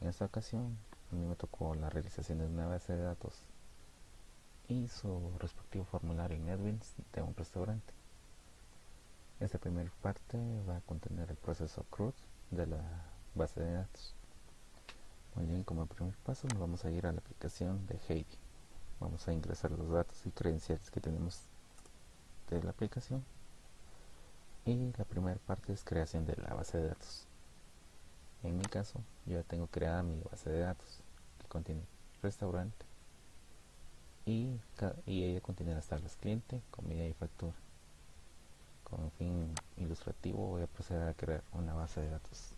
En esta ocasión a mí me tocó la realización de una base de datos y su respectivo formulario en NetBeans de un restaurante. Esta primera parte va a contener el proceso CRUD de la base de datos. Muy bien, como primer paso nos vamos a ir a la aplicación de Heidi. Vamos a ingresar los datos y credenciales que tenemos de la aplicación. Y la primera parte es creación de la base de datos. En mi caso, yo ya tengo creada mi base de datos que contiene restaurante y ella contiene las tablas cliente, comida y factura. Con un fin ilustrativo voy a proceder a crear una base de datos.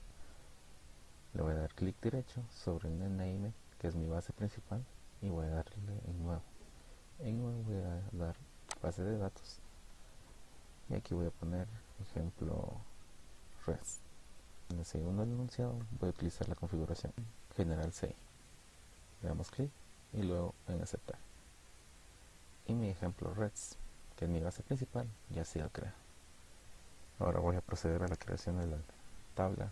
Le voy a dar clic derecho sobre el NetName, que es mi base principal, y voy a darle en nuevo. En nuevo voy a dar base de datos y aquí voy a poner ejemplo res. En el segundo enunciado voy a utilizar la configuración general C. Le damos clic y luego en aceptar. Y mi ejemplo res, que es mi base principal, ya ha sido creado. Ahora voy a proceder a la creación de la tabla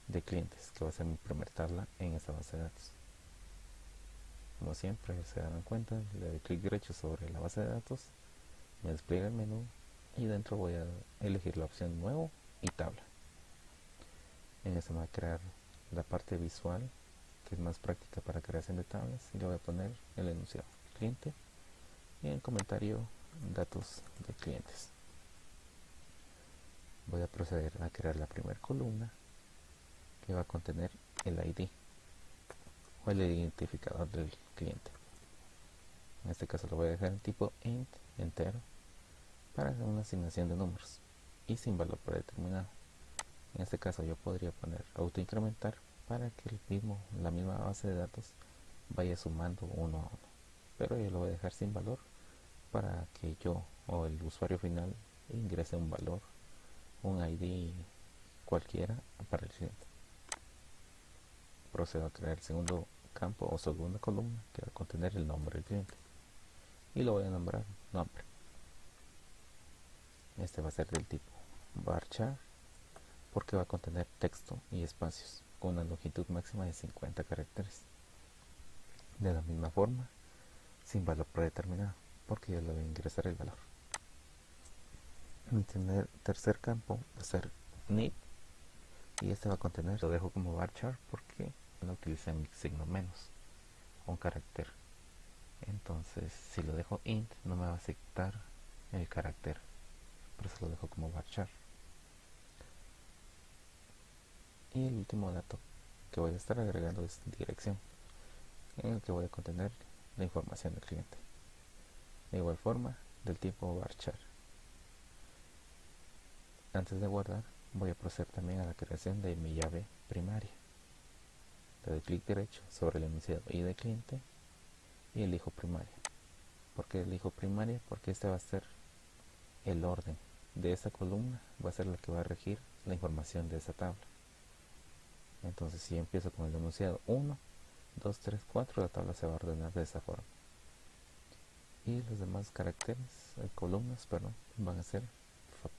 de clientes, que va a ser mi primer tabla en esta base de datos. Como siempre se dan cuenta, le doy clic derecho sobre la base de datos, me despliega el menú y dentro voy a elegir la opción nuevo y tabla. En esta me va a crear la parte visual, que es más práctica para creación de tablas, y le voy a poner el enunciado cliente y en el comentario datos de clientes. Voy a proceder a crear la primera columna, que va a contener el ID o el identificador del cliente. En este caso lo voy a dejar en tipo int, entero, para una asignación de números y sin valor predeterminado. En este caso yo podría poner autoincrementar para que la misma base de datos vaya sumando uno a uno, pero yo lo voy a dejar sin valor para que yo o el usuario final ingrese un valor, un ID cualquiera para el cliente. Procedo a crear el segundo campo o segunda columna, que va a contener el nombre del cliente, y lo voy a nombrar nombre. Este va a ser del tipo varchar porque va a contener texto y espacios con una longitud máxima de 50 caracteres. De la misma forma, sin valor predeterminado, porque yo le voy a ingresar el valor. Mi tercer campo va a ser need y este va a contener, lo dejo como varchar porque no utilicé mi signo menos, un carácter. Entonces, si lo dejo int, no me va a aceptar el carácter, por eso lo dejo como varchar. Y el último dato que voy a estar agregando es dirección, en el que voy a contener la información del cliente. De igual forma, del tipo varchar. Antes de guardar, voy a proceder también a la creación de mi llave primaria. Le doy clic derecho sobre el enunciado y de cliente y elijo primaria. ¿Por qué elijo primaria? Porque este va a ser el orden de esta columna, va a ser la que va a regir la información de esa tabla. Entonces, si empiezo con el enunciado 1, 2, 3, 4, la tabla se va a ordenar de esa forma. Y los demás caracteres, columnas, perdón, van a ser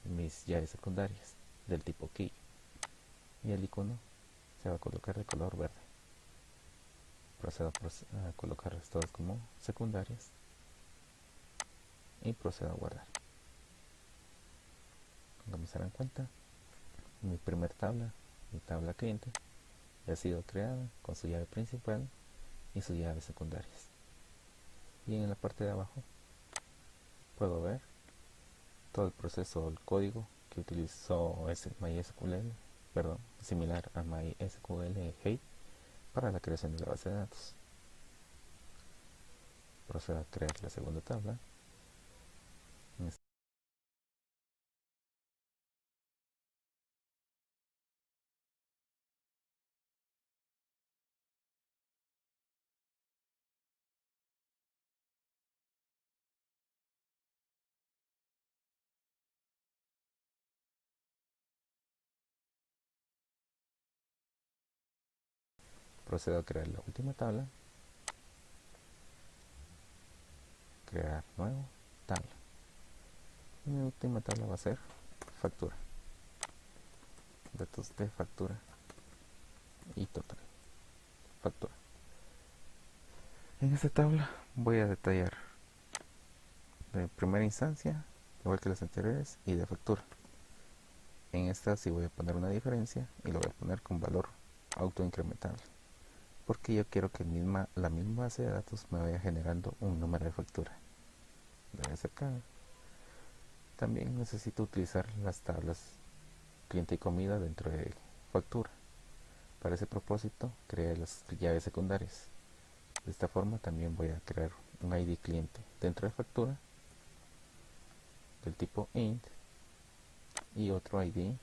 mis llaves secundarias del tipo key. Y el icono se va a colocar de color verde. Procedo a colocarlas todas como secundarias y procedo a guardar. Como se dan cuenta, mi primer tabla, mi tabla cliente, ya ha sido creada con su llave principal y sus llaves secundarias. Y en la parte de abajo puedo ver todo el proceso, el código que utilizó MySQL, similar a MySQL Hate para la creación de la base de datos. Procedo a crear la segunda tabla. Procedo a crear la última tabla, crear nuevo, tabla. Y mi última tabla va a ser factura, datos de factura. y total factura. En esta tabla voy a detallar de primera instancia, igual que las anteriores, y de factura. En esta sí voy a poner una diferencia y lo voy a poner con valor autoincrementable, porque yo quiero que la misma base de datos me vaya generando un número de factura. Debe ser acá. También necesito utilizar las tablas cliente y comida dentro de factura. Para ese propósito creé las llaves secundarias. De esta forma también voy a crear un ID cliente dentro de factura del tipo int y otro ID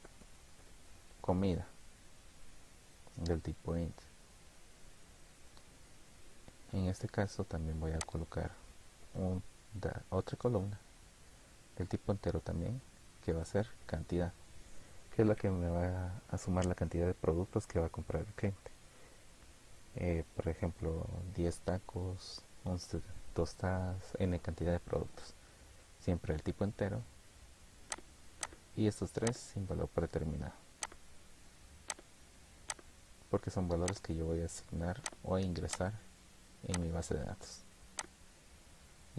comida del tipo int. En este caso también voy a colocar otra columna del tipo entero también, que va a ser cantidad, que es la que me va a sumar la cantidad de productos que va a comprar el cliente. Por ejemplo, 10 tacos, 11 tostadas, n cantidad de productos, siempre el tipo entero, y estos tres sin valor predeterminado, porque son valores que yo voy a asignar o a ingresar en mi base de datos.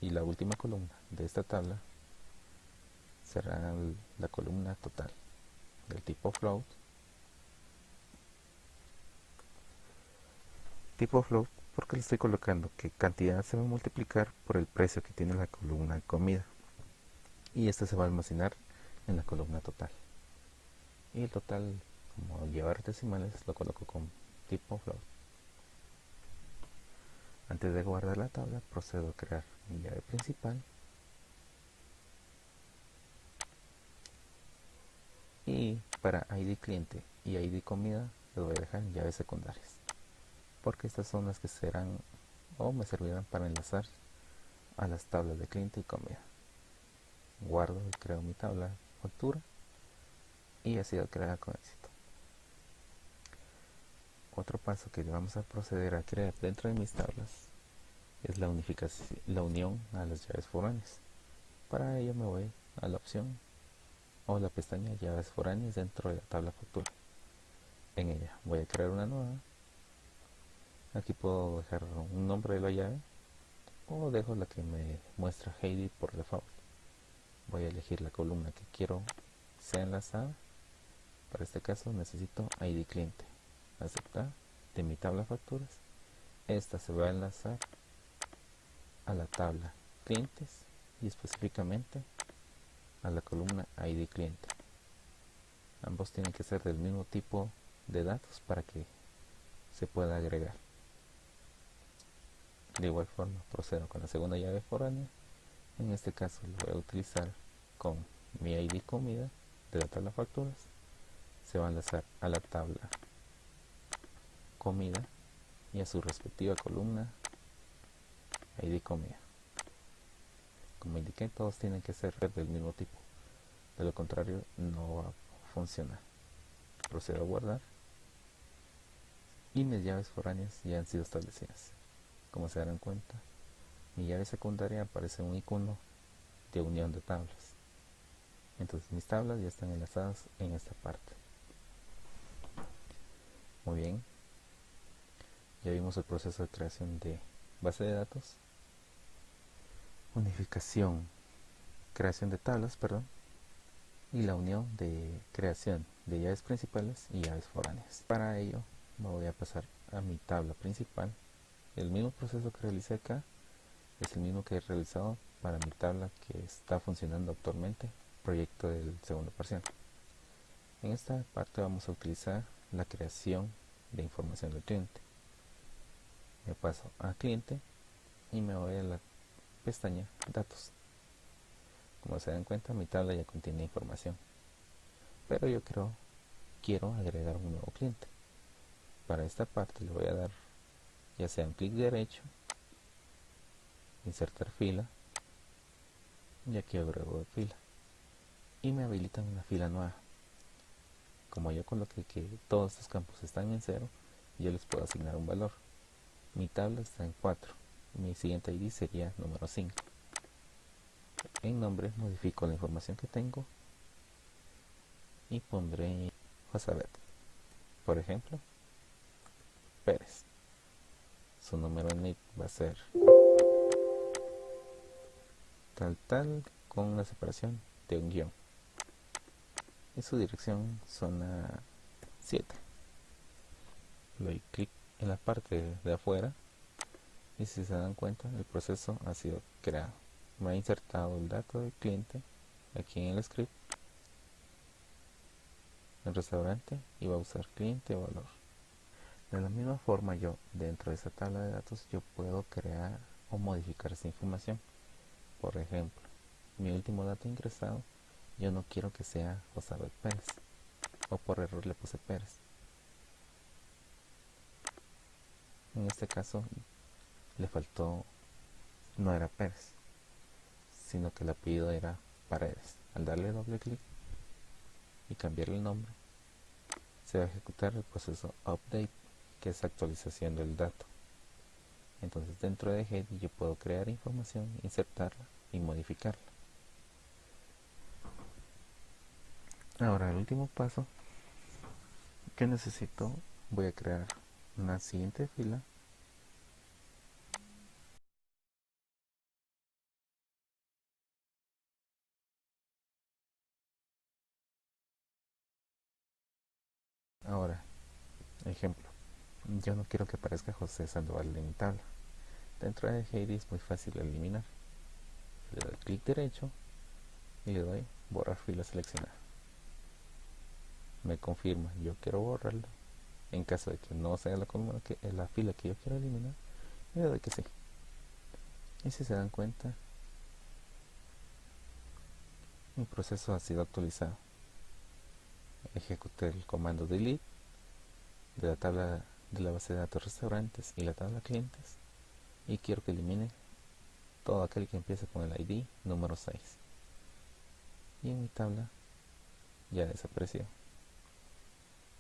Y la última columna de esta tabla será la columna total del tipo float. Tipo float porque le estoy colocando que cantidad se va a multiplicar por el precio que tiene la columna de comida, y este se va a almacenar en la columna total. Y el total, como llevar decimales, lo coloco con tipo float. Antes de guardar la tabla, procedo a crear mi llave principal y para ID cliente y ID comida les voy a dejar en llaves secundarias, porque estas son las que serán o me servirán para enlazar a las tablas de cliente y comida. Guardo y creo mi tabla factura y ha sido creada con éxito. Otro paso que vamos a proceder a crear dentro de mis tablas es la unificación, la unión a las llaves foráneas. Para ello me voy a la opción o la pestaña llaves foráneas dentro de la tabla factura. En ella voy a crear una nueva. Aquí puedo dejar un nombre de la llave o dejo la que me muestra Heidi por default. Voy a elegir la columna que quiero sea enlazada. Para este caso necesito ID cliente. Aceptar de mi tabla facturas. Esta se va a enlazar a la tabla clientes y específicamente a la columna ID cliente. Ambos tienen que ser del mismo tipo de datos para que se pueda agregar. De igual forma procedo con la segunda llave foránea. En este caso lo voy a utilizar con mi ID comida de la tabla facturas. Se va a enlazar a la tabla comida y a su respectiva columna ID comida. Como indiqué, todos tienen que ser del mismo tipo, de lo contrario no va a funcionar. Procedo a guardar y mis llaves foráneas ya han sido establecidas. Como se darán cuenta, mi llave secundaria aparece un icono de unión de tablas. Entonces mis tablas ya están enlazadas en esta parte. Muy bien, ya vimos el proceso de creación de base de datos, unificación, creación de tablas, perdón, y la unión de creación de llaves principales y llaves foráneas. Para ello me voy a pasar a mi tabla principal. El mismo proceso que realicé acá es el mismo que he realizado para mi tabla que está funcionando actualmente, proyecto del segundo parcial. En esta parte vamos a utilizar la creación de información del cliente. Me paso a cliente y me voy a la pestaña datos. Como se dan cuenta, mi tabla ya contiene información, pero yo quiero agregar un nuevo cliente. Para esta parte le voy a dar ya sea un clic derecho, insertar fila, y aquí agrego de fila y me habilitan una fila nueva. Como yo coloqué que todos estos campos están en 0, yo les puedo asignar un valor. Mi tabla está en 4, mi siguiente ID sería número 5. En nombre modifico la información que tengo y pondré Josabet, por ejemplo, Pérez. Su número en NIT va a ser tal con una separación de un guión. Y su dirección zona 7. Le doy clic en la parte de afuera y si se dan cuenta el proceso ha sido creado. Me ha insertado el dato del cliente aquí en el script, el restaurante, y va a usar cliente valor. De la misma forma, yo dentro de esa tabla de datos yo puedo crear o modificar esa información. Por ejemplo, mi último dato ingresado yo no quiero que sea José Pérez, o por error le puse Pérez. En este caso le faltó, no era Pérez, sino que el apellido era Paredes. Al darle doble clic y cambiarle el nombre, se va a ejecutar el proceso update, que es actualización del dato. Entonces dentro de Heidi yo puedo crear información, insertarla y modificarla. Ahora el último paso que necesito, voy a crear una siguiente fila. Ahora, ejemplo, yo no quiero que aparezca José Sandoval en mi tabla. Dentro de Heidi es muy fácil de eliminar. Le doy clic derecho y le doy borrar fila seleccionada. Me confirma, yo quiero borrarlo. En caso de que no sea la fila que yo quiero eliminar, le doy que sí. Y si se dan cuenta, mi proceso ha sido actualizado. Ejecuté el comando delete de la tabla de la base de datos restaurantes y la tabla clientes, y quiero que elimine todo aquel que empiece con el ID número 6. Y en mi tabla ya desapareció.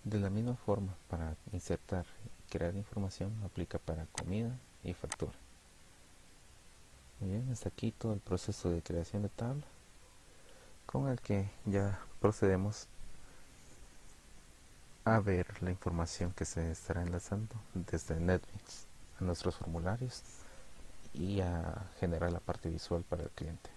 De la misma forma, para insertar y crear información aplica para comida y factura. Muy bien, hasta aquí todo el proceso de creación de tabla, con el que ya procedemos a ver la información que se estará enlazando desde NetBeans a nuestros formularios y a generar la parte visual para el cliente.